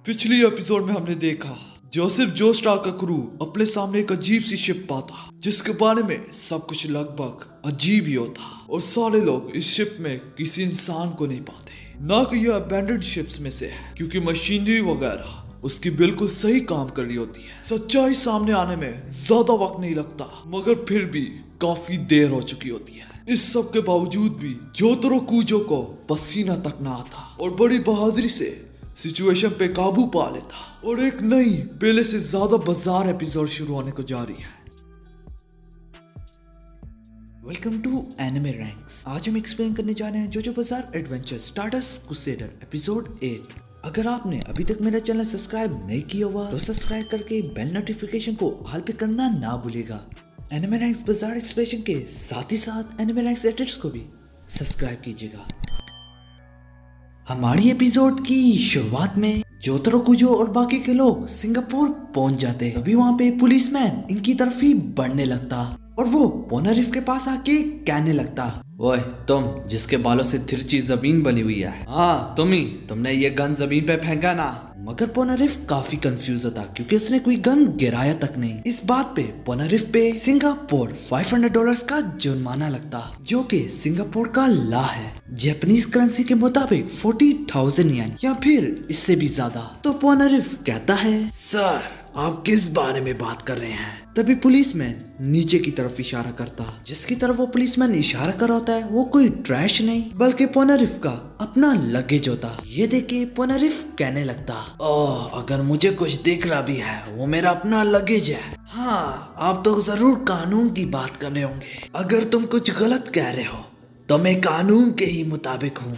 पिछली एपिसोड में हमने देखा जोसेफ जोस्टार का क्रू अपने सामने एक अजीब सी शिप पाता जिसके बारे में सब कुछ लगभग अजीब ही होता और सारे लोग इस शिप में किसी इंसान को नहीं पाते। ना कि यह अबैंडन्ड शिप्स में से है क्योंकि मशीनरी वगैरह उसकी बिल्कुल सही काम कर रही होती है। सच्चाई सामने आने में ज्यादा वक्त नहीं लगता मगर फिर भी काफी देर हो चुकी होती है। इस सब के बावजूद भी जोतरो कूजो को पसीना तक ना आता और बड़ी बहादुरी से सिचुएशन पे काबू पा लेता और एक नई पहले से ज्यादा बाजार एपिसोड शुरू होने को जा रही है। Welcome to anime ranks. आज हम एक्सप्लेन करने जा रहे हैं जोजो बाजार एडवेंचर स्टारडस्ट क्रूसेडर एपिसोड 8। अगर आपने अभी तक मेरा चैनल सब्सक्राइब नहीं किया हुआ तो सब्सक्राइब करके बेल नोटिफिकेशन को ऑल पे करना ना भूलिएगा। एनिमे रैंक्स बाजार एक्सप्लेनेशन के साथ ही साथ एनिमे रैंक्स एडिट्स को भी सब्सक्राइब कीजिएगा। हमारी एपिसोड की शुरुआत में जोतरो कुजो और बाकी के लोग सिंगापुर पहुंच जाते। तभी वहाँ पे पुलिसमैन इनकी तरफ ही बढ़ने लगता और वो पोनारिफ के पास आके कहने लगता, ओए तुम जिसके बालों से तिरछी जमीन बनी हुई है, हाँ तुम ही, तुमने ये गन जमीन पे फेंका ना। मगर पोनारिफ काफी कंफ्यूज होता क्योंकि उसने कोई गन गिराया तक नहीं। इस बात पे पोनारिफ पे सिंगापुर $500 का जुर्माना लगता जो कि सिंगापुर का ला है जापानीज करेंसी के मुताबिक 40,000 येन या फिर इससे भी ज्यादा। तो पोनारिफ कहता है, सर आप किस बारे में बात कर रहे हैं? तभी पुलिसमैन नीचे की तरफ इशारा करता। जिसकी तरफ वो पुलिसमैन इशारा कर होता है वो कोई ट्रैश नहीं बल्कि पोनारिफ का अपना लगेज होता। ये देख के पोनारिफ कहने लगता, ओह अगर मुझे कुछ दिख रहा भी है वो मेरा अपना लगेज है। हाँ आप तो जरूर कानून की बात कर रहे होंगे। अगर तुम कुछ गलत कह रहे हो तो मैं कानून के ही मुताबिक हूँ।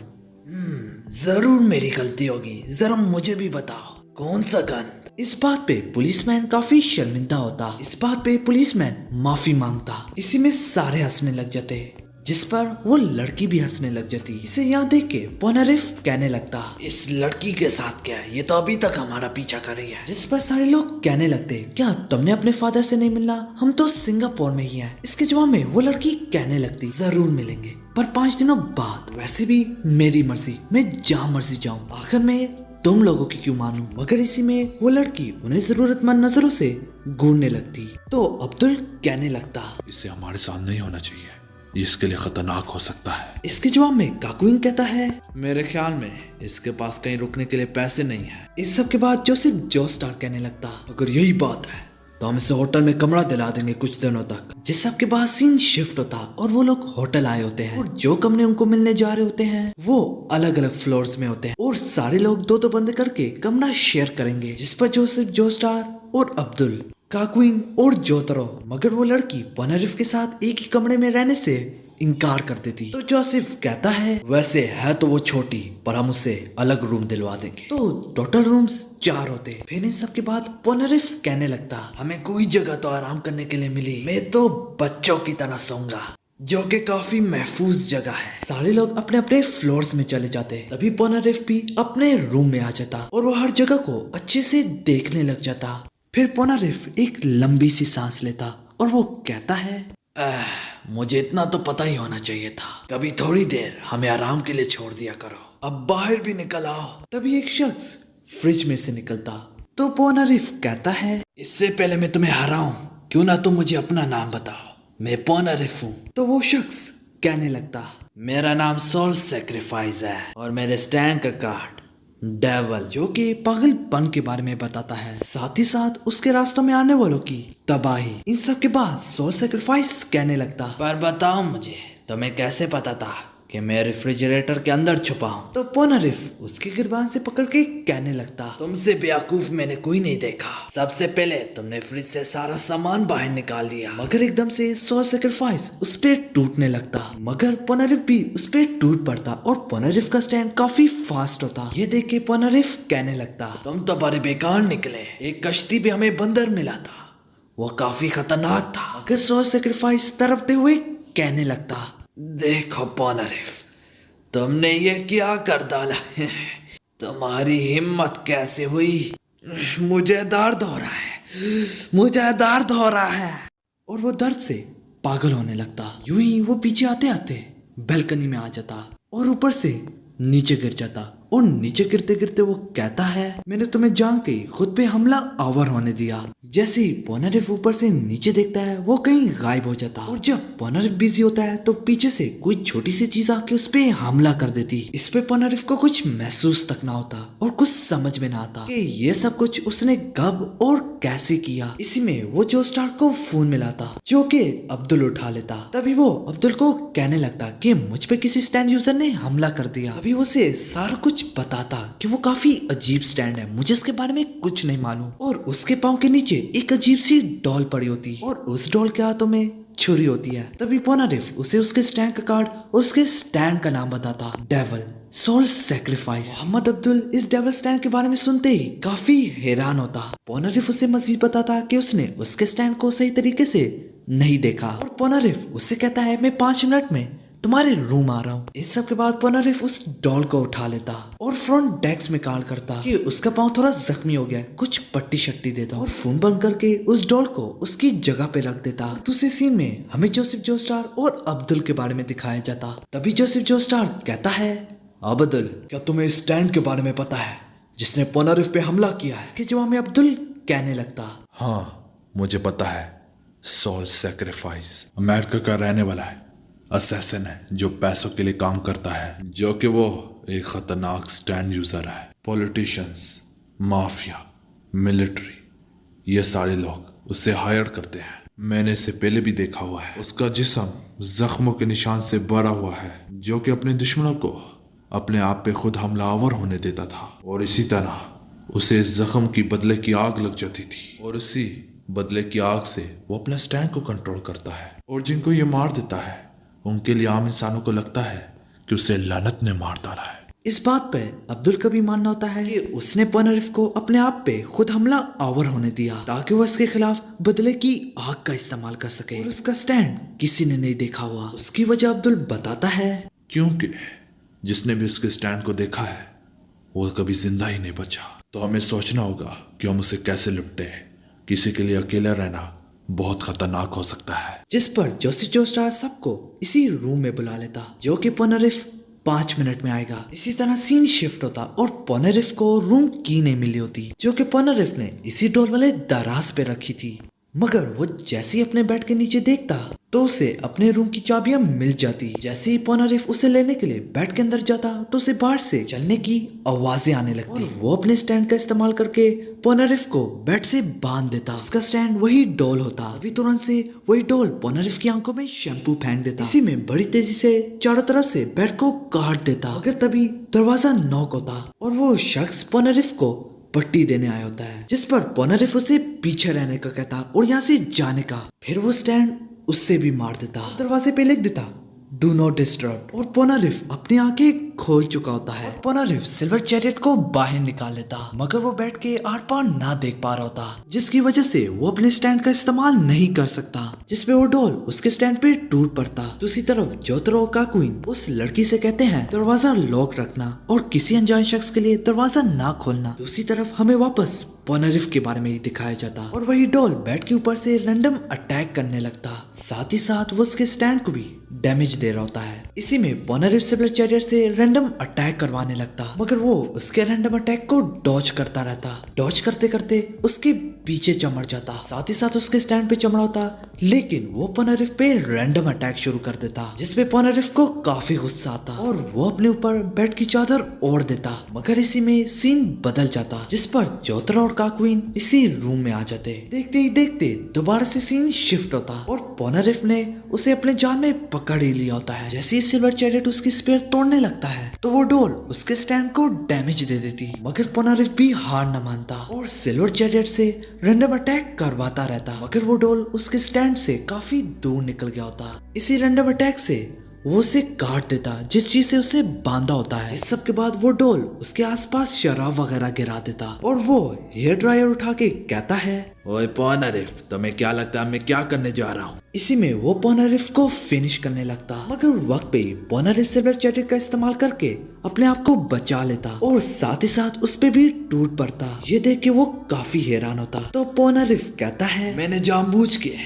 जरूर मेरी गलती होगी, जरा मुझे भी बताओ कौन सा गन? इस बात पे पुलिसमैन काफी शर्मिंदा होता। इस बात पे पुलिसमैन माफी मांगता। इसी में सारे हंसने लग जाते जिस पर वो लड़की भी हंसने लग जाती। इसे यहाँ देख के पोनारिफ कहने लगता, इस लड़की के साथ क्या है? ये तो अभी तक हमारा पीछा कर रही है। जिस पर सारे लोग कहने लगते, क्या तुमने अपने फादर से नहीं मिलना? हम तो सिंगापुर में ही हैं। इसके जवाब में वो लड़की कहने लगती, जरूर मिलेंगे पर 5 दिनों बाद। वैसे भी मेरी मर्जी, मैं जहाँ मर्जी जाऊँ, आखिर में तुम लोगों की क्यों मानूं? मगर इसी में वो लड़की उन्हें जरूरतमंद नजरों से घूरने लगती। तो अब्दुल कहने लगता, इसे हमारे साथ नहीं होना चाहिए, ये इसके लिए खतरनाक हो सकता है। इसके जवाब में काकुइन कहता है, मेरे ख्याल में इसके पास कहीं रुकने के लिए पैसे नहीं है। इस सब के बाद जोसेफ जोस्टार कहने लगता, अगर यही बात है तो हम इसे होटल में कमरा दिला देंगे कुछ दिनों तक। जिस सब के बाद सीन शिफ्ट होता और वो लोग होटल आए होते हैं और जो कमरे उनको मिलने जा रहे होते हैं वो अलग अलग फ्लोर्स में होते हैं और सारे लोग दो बंद करके कमरा शेयर करेंगे। जिस पर जोसेफ जोस्टार और अब्दुल, काकुइन और जोतरो, मगर वो लड़की पोनारिफ के साथ एक ही कमरे में रहने से इनकार कर देती। तो जोसेफ कहता है, वैसे है तो वो छोटी पर हम उसे अलग रूम दिलवा देंगे। तो टोटल रूम्स 4 होते। फिर इन सब के बाद पोनारिफ कहने लगता, हमें कोई जगह तो आराम करने के लिए मिली, मैं तो बच्चों की तरह सोऊंगा जो कि काफी महफूज जगह है। सारे लोग अपने अपने फ्लोर्स में चले जाते। तभी पोनारिफ भी अपने रूम में आ जाता और वो हर जगह को अच्छे से देखने लग जाता। फिर पोनारिफ एक लंबी सी सांस लेता और वो कहता है, मुझे इतना तो पता ही होना चाहिए था, कभी थोड़ी देर हमें आराम के लिए छोड़ दिया करो, अब बाहर भी निकल आओ। तभी एक शख्स फ्रिज में से निकलता। तो पोनारिफ कहता है, इससे पहले मैं तुम्हें हराऊं क्यों ना तुम मुझे अपना नाम बताओ, मैं पोनारिफ हूँ। तो वो शख्स कहने लगता, मेरा नाम सोल सैक्रिफाइस है और मेरे स्टैंड का कार्ड डेवल, जो कि पागलपन के बारे में बताता है, साथ ही साथ उसके रास्तों में आने वालों की तबाही। इन सब के बाद सोल सैक्रिफाइस कहने लगता, पर बताओ मुझे तुम्हें कैसे पता था कि मैं रेफ्रिजरेटर के अंदर छुपा हूँ? तो पोनारिफ उसके गिरबान से पकड़ के कहने लगता, तुमसे बेवकूफ मैंने कोई नहीं देखा, सबसे पहले तुमने फ्रिज से सारा सामान बाहर निकाल दिया। मगर एकदम से सोल सैक्रिफाइस उस पे टूटने लगता मगर पोनारिफ भी उस पे टूट पड़ता और पोनारिफ का स्टैंड काफी फास्ट होता। ये देख के पोनारिफ कहने लगता, तुम तो बड़े बेकार निकले, एक कश्ती पे हमें बंदर मिला था, वो काफी खतरनाक था। मगर सोल सैक्रिफाइस तड़पते हुए कहने लगता, देखो पोनारिफ, तुमने ये क्या कर डाला है? तुम्हारी हिम्मत कैसे हुई? मुझे दर्द हो रहा है, मुझे दर्द हो रहा है। और वो दर्द से पागल होने लगता। यूं ही वो पीछे आते आते बैल्कनी में आ जाता और ऊपर से नीचे गिर जाता और नीचे गिरते गिरते वो कहता है, मैंने तुम्हें जान के खुद पे हमला आवर होने दिया। जैसे ही पोनारिफ ऊपर से नीचे देखता है वो कहीं गायब हो जाता, और जब पोनारिफ बिजी होता है तो पीछे से कोई छोटी सी चीज आके उस पे हमला कर देती। इस पे पोनारिफ को कुछ महसूस तक ना होता और कुछ समझ में ना आता कि ये सब कुछ उसने कब और कैसे किया। इसी में वो जो स्टार्क को फोन मिलाता जो कि अब्दुल उठा लेता। तभी वो अब्दुल को कहने लगता कि मुझ पे किसी स्टैंड यूजर ने हमला कर दिया। तभी वो उसे सारा कुछ बताता कि वो काफी अजीब स्टैंड है, मुझे इसके बारे में कुछ नहीं मालूम। और उसके पाँव के नीचे एक अजीब सी डॉल पड़ी होती और उस डॉल के हाथों में छुरी होती है। तभी पोनारिफ उसे उसके स्टैंड का कार्ड और उसके स्टैंड का नाम बताता, devil soul sacrifice. Mohammed Abdul इस डेविल स्टैंड के बारे में सुनते ही काफी हैरान होता। पोनारिफ उसे मजीद बताता कि उसने उसके स्टैंड को सही तरीके से नहीं देखा, और पोनारिफ उससे कहता है मैं 5 मिनट में तुम्हारे रूम आ रहा हूँ। इस सब के बाद पोनारिफ उस डॉल को उठा लेता और फ्रंट डेस्क में कॉल करता कि उसका पाँव थोड़ा जख्मी हो गया, कुछ पट्टी शट्टी देता और फोन बंद करके उस डॉल को उसकी जगह पे रख देता। दूसरे सीन में हमें जोसेफ जोस्टार और अब्दुल के बारे में दिखाया जाता। तभी जोसेफ जोस्टार कहता है, अब्दुल क्या तुम्हें इस स्टैंड के बारे में पता है जिसने पोनारिफ पे हमला किया? इसके जवाब में अब्दुल कहने लगता, हाँ मुझे पता है, सोल सैक्रिफाइस अमेरिका का रहने वाला है, असैसिन है जो पैसों के लिए काम करता है, जो कि वो एक खतरनाक स्टैंड यूजर है। पॉलिटिशियंस, माफिया, मिलिट्री, ये सारे लोग उससे हायर करते हैं। मैंने इसे पहले भी देखा हुआ है। उसका जिस्म जख्मों के निशान से भरा हुआ है, जो कि अपने दुश्मनों को अपने आप पे खुद हमलावर होने देता था, और इसी तरह उसे इस जख्म की बदले की आग लग जाती थी, और इसी बदले की आग से वो अपना स्टैंड को कंट्रोल करता है। और जिनको ये मार देता है उनके लिए आम इंसानों को लगता है कि उसे लानत ने मार डाला है। इस बात पे अब्दुल का भी मानना होता है कि उसने पोनारिफ को अपने आप पे खुद हमला आवर होने दिया ताकि वो इसके खिलाफ बदले की आग का इस्तेमाल कर सके, और उसका स्टैंड किसी ने नहीं देखा हुआ। उसकी वजह अब्दुल बताता है, क्योंकि जिसने भी उसके स्टैंड को देखा है वो कभी जिंदा ही नहीं बचा। तो हमें सोचना होगा कि हम उसे कैसे निपटे। किसी के लिए अकेला रहना बहुत खतरनाक हो सकता है। जिस पर जोसेफ जोस्टार सबको इसी रूम में बुला लेता जो कि पोनारिफ 5 मिनट में आएगा। इसी तरह सीन शिफ्ट होता और पोनारिफ को रूम की नहीं मिली होती जो कि पोनारिफ ने इसी डोर वाले दराज पे रखी थी। मगर वो जैसे ही अपने बेड के नीचे देखता तो उसे अपने रूम की चाबियां मिल जाती। जैसे ही पोनारिफ उसे लेने के लिए बेड के अंदर जाता तो उसे बाहर से चलने की आवाजें आने लगती। वो अपने स्टैंड का इस्तेमाल करके पोनारिफ को बेड से बांध देता। उसका स्टैंड वही डॉल होता। अभी तुरंत से वही डॉल पोनारिफ की आंखों में शैम्पू फेंक देता। इसी में बड़ी तेजी से चारों तरफ से बेड को काट देता। मगर तभी दरवाजा नॉक होता और वो शख्स पोनारिफ को पट्टी देने आया होता है, जिस पर पोनारिफ उसे पीछे रहने का कहता और यहाँ से जाने का। फिर वो स्टैंड उससे भी मार देता, दरवाजे पे लिख देता डू नॉट डिस्टर्ब, और पोनारिफ अपनी आंखें खोल चुका होता है। पोनारिफ सिल्वर चैरियट को बाहर निकाल लेता, मगर वो बैठ के आर पार ना देख पा रहा होता, जिसकी वजह से वो अपने स्टैंड का इस्तेमाल नहीं कर सकता, जिसपे वो डॉल उसके स्टैंड पे टूट पड़ता। दूसरी तरफ जोतरो का क्वीन उस लड़की से कहते हैं दरवाजा लॉक रखना और किसी अनजान शख्स के लिए दरवाजा ना खोलना। दूसरी तरफ हमें वापस पोनारिफ के बारे में ही दिखाया जाता और वही डॉल बेड के ऊपर से रैंडम अटैक करने लगता, साथ ही साथ वो उसके स्टैंड को भी डैमेज दे रहा होता है। इसी में पोनारिफ सिल्वर चैरियट से रैंडम अटैक करवाने लगता, मगर वो उसके रैंडम अटैक को डॉज करता रहता। डॉज करते करते उसके पीछे चमड़ जाता, साथ ही साथ उसके स्टैंड पे चमड़ा होता, लेकिन वो पोनारिफ पे रैंडम अटैक शुरू कर देता, जिसपे पोनारिफ को काफी गुस्सा आता और वो अपने ऊपर बेड की चादर ओढ़ देता। मगर इसी में सीन बदल जाता, जिस पर जोतरा और काक्वीन इसी रूम में आ जाते। देखते ही देखते दोबारा से सीन शिफ्ट होता और पोनारिफ ने उसे अपने जाल में पकड़ ही लिया होता है। जैसे ही सिल्वर चैरियट उसकी स्पीयर तोड़ने लगता है तो वो डॉल उसके स्टैंड को डैमेज दे देती, मगर पोनारिफ भी हार न मानता और सिल्वर चैरियट से रैंडम अटैक करवाता रहता, मगर वो डॉल उसके स्टैंड से काफी दूर निकल गया होता। इसी रैंडम अटैक से वो उसे काट देता जिस चीज से उसे बांधा होता है। इस सब के बाद वो डॉल उसके आसपास शराब वगैरह गिरा देता और वो हेयर ड्रायर उठा के कहता है, ओए पोनारिफ, तुम्हें क्या लगता है मैं क्या करने जा रहा हूँ? इसी में वो पोनारिफ को फिनिश करने लगता, मगर वक्त पे ही पोनारिफ सिल्वर चैरियट का इस्तेमाल करके अपने आप को बचा लेता और साथ ही साथ उस पे भी टूट पड़ता। ये देख के वो काफी हैरान होता। तो पोनारिफ कहता है, मैंने जानबूझ के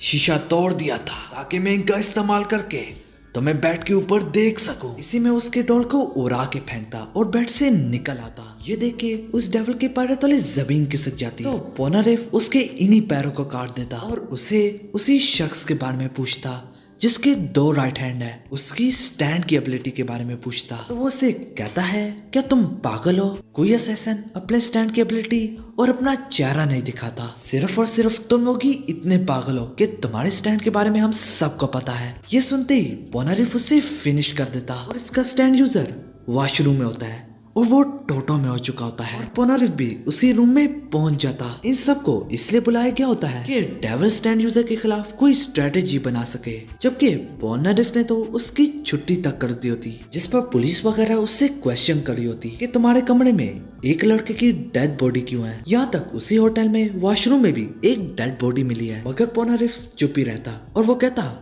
शीशा तोड़ दिया था ताकि मैं इनका इस्तेमाल करके तो मैं बेड के ऊपर देख सकूं। इसी में उसके डॉल को उड़ा के फेंकता और बेड से निकल आता। ये देख के उस डेविल के पैरों तले जमीन खिसक जाती। तो पोनारेफ उसके इन्हीं पैरों को काट देता और उसे उसी शख्स के बारे में पूछता जिसके 2 राइट हैंड है, उसकी स्टैंड की एबिलिटी के बारे में पूछता। तो वो उसे कहता है, क्या तुम पागल हो? कोई असैसिन अपने स्टैंड की एबिलिटी और अपना चेहरा नहीं दिखाता। सिर्फ और सिर्फ तुम लोग ही इतने पागल हो कि तुम्हारे स्टैंड के बारे में हम सबको पता है। ये सुनते ही पोनारेफ उसे फिनिश कर देता और इसका स्टैंड यूजर वॉशरूम में होता है और वो टोटो में हो चुका होता है। और पोनारेफ भी उसी रूम में पहुंच जाता। इन सबको इसलिए बुलाया गया होता है कि डेविल स्टैंड यूजर के खिलाफ कोई स्ट्रेटेजी बना सके, जबकि पोनारेफ ने तो उसकी छुट्टी तक कर दी होती, जिस पर पुलिस वगैरह उससे क्वेश्चन करी होती कि तुम्हारे कमरे में एक लड़के की डेड बॉडी क्यों है। यहाँ तक उसी होटल में वॉशरूम में भी एक डेड बॉडी मिली है, मगर पोनारेफ चुप ही रहता और वो कहता,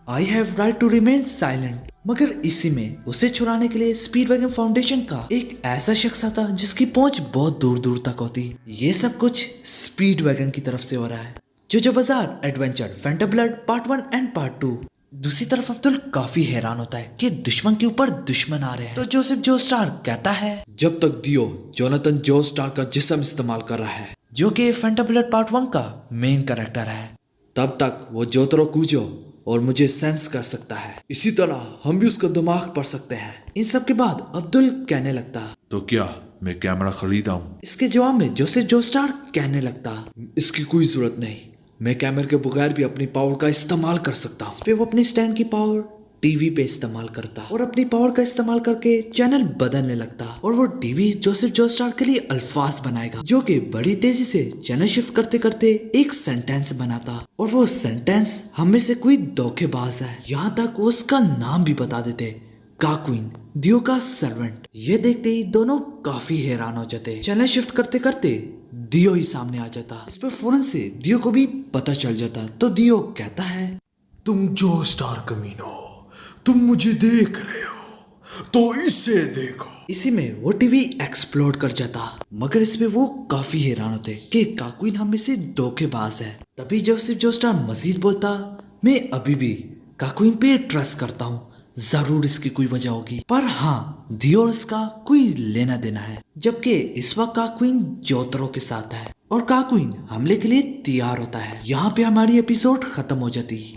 I have right to remain silent. मगर इसी में उसे छुड़ाने के लिए स्पीडवैगन फाउंडेशन का एक ऐसा शख्स आता जिसकी पहुंच बहुत दूर दूर तक होती। ये सब कुछ स्पीडवैगन की तरफ से हो रहा है। जोजो बाजार adventure Phantom blood part 1 and part 2। दूसरी तरफ अब्दुल काफी हैरान होता है कि दुश्मन के ऊपर दुश्मन आ रहे हैं। तो जोसेफ जोस्टार कहता है, जब तक दियो जोनाथन जोस्टार का जिस्म इस्तेमाल कर रहा है, जो कि फैंटम ब्लड पार्ट 1 का मेन कैरेक्टर है, तब तक वो जोतरो कूजो और मुझे सेंस कर सकता है। इसी तरह हम भी उसका दिमाग पढ़ सकते हैं। इन सब के बाद अब्दुल कहने लगता, तो क्या मैं कैमरा खरीदा हूँ? इसके जवाब में जोसेफ जोस्टार कहने लगता, इसकी कोई जरूरत नहीं, मैं कैमरे के बगैर भी अपनी पावर का इस्तेमाल कर सकता हूँ। इस पे वो अपनी स्टैंड की पावर टीवी पे इस्तेमाल करता और अपनी पावर का इस्तेमाल करके चैनल बदलने लगता और वो टीवी जोसेफ जोस्टार के लिए अल्फाज बनाएगा, जो कि बड़ी तेजी से चैनल शिफ्ट करते करते एक सेंटेंस बनाता और वो सेंटेंस हम में से कोई धोखेबाज है। यहाँ तक वो उसका नाम भी बता देते, काक्वीन, दियो का सर्वेंट। ये देखते ही दोनों काफी हैरान हो जाते। चैनल शिफ्ट करते करते दियो ही सामने आ जाता। इस पर फौरन से दियो को भी पता चल जाता। तो दियो कहता है, तुम जोस्टार कमीनो, तुम मुझे देख रहे हो तो इसे देखो। इसी में वो टीवी एक्सप्लोड कर जाता, मगर इसमें वो काफी हैरान होते कि काक्वीन हम में से धोखेबाज है। तभी जोसेफ जोस्टार मजीद बोलता, मैं अभी भी काक्वीन पे ट्रस्ट करता हूँ, जरूर इसकी कोई वजह होगी, पर हाँ दियो और इसका कोई लेना देना है। जबकि इस वक्त काक्वीन जोतरो के साथ है और काक्वीन हमले के लिए तैयार होता है। यहाँ पे हमारी एपिसोड खत्म हो जाती।